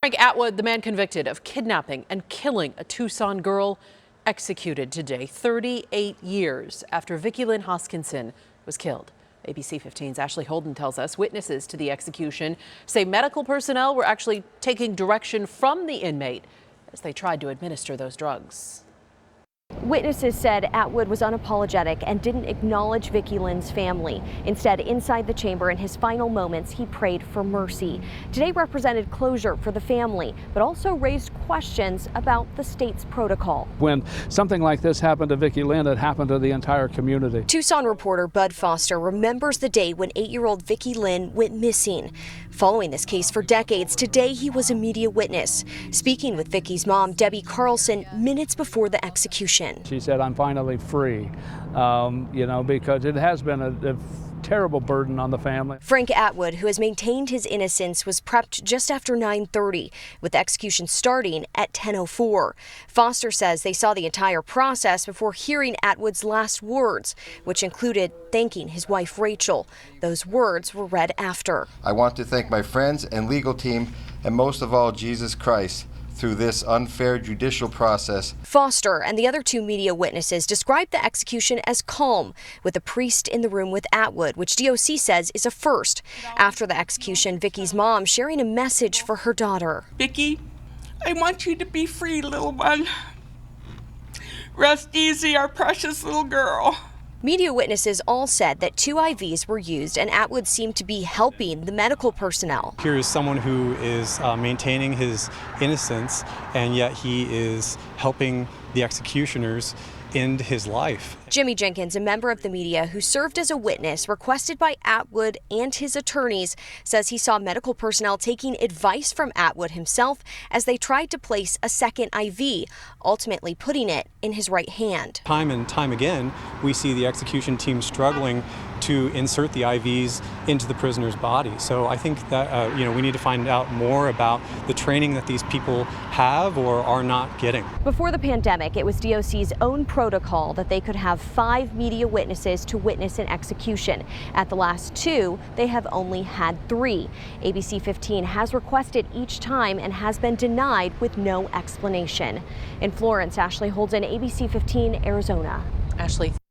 Frank Atwood, the man convicted of kidnapping and killing a Tucson girl, executed today, 38 years after Vicki Hoskinson was killed. ABC 15's Ashley Holden tells us witnesses to the execution say medical personnel were actually taking direction from the inmate as they tried to administer those drugs. Witnesses said Atwood was unapologetic and didn't acknowledge Vicki Lynn's family. Instead, inside the chamber in his final moments, he prayed for mercy. Today represented closure for the family, but also raised questions about the state's protocol. When something like this happened to Vicki Lynn, it happened to the entire community. Tucson reporter Bud Foster remembers the day when 8-year-old Vicki Lynn went missing. Following this case for decades, today he was a media witness, speaking with Vicki's mom, Debbie Carlson, minutes before the execution. She said, "I'm finally free," because it has been a terrible burden on the family. Frank Atwood, who has maintained his innocence, was prepped just after 9:30, with the execution starting at 10:04. Foster says they saw the entire process before hearing Atwood's last words, which included thanking his wife Rachel. Those words were read after. "I want to thank my friends and legal team, and most of all, Jesus Christ, through this unfair judicial process." Foster and the other two media witnesses described the execution as calm, with a priest in the room with Atwood, which DOC says is a first. After the execution, Vicki's mom sharing a message for her daughter. "Vicki, I want you to be free, little one. Rest easy, our precious little girl." Media witnesses all said that 2 IVs were used and Atwood seemed to be helping the medical personnel. Here is someone who is maintaining his innocence, and yet he is helping the executioners end his life. Jimmy Jenkins, a member of the media who served as a witness requested by Atwood and his attorneys, says he saw medical personnel taking advice from Atwood himself as they tried to place a second IV, ultimately putting it in his right hand. Time and time again, we see the execution team struggling to insert the IVs into the prisoner's body. So I think that we need to find out more about the training that these people have or are not getting. Before the pandemic, it was DOC's own protocol that they could have 5 media witnesses to witness an execution. At the last 2, they have only had 3. ABC 15 has requested each time and has been denied with no explanation. In Florence, Ashley Holden, ABC 15, Arizona. Ashley.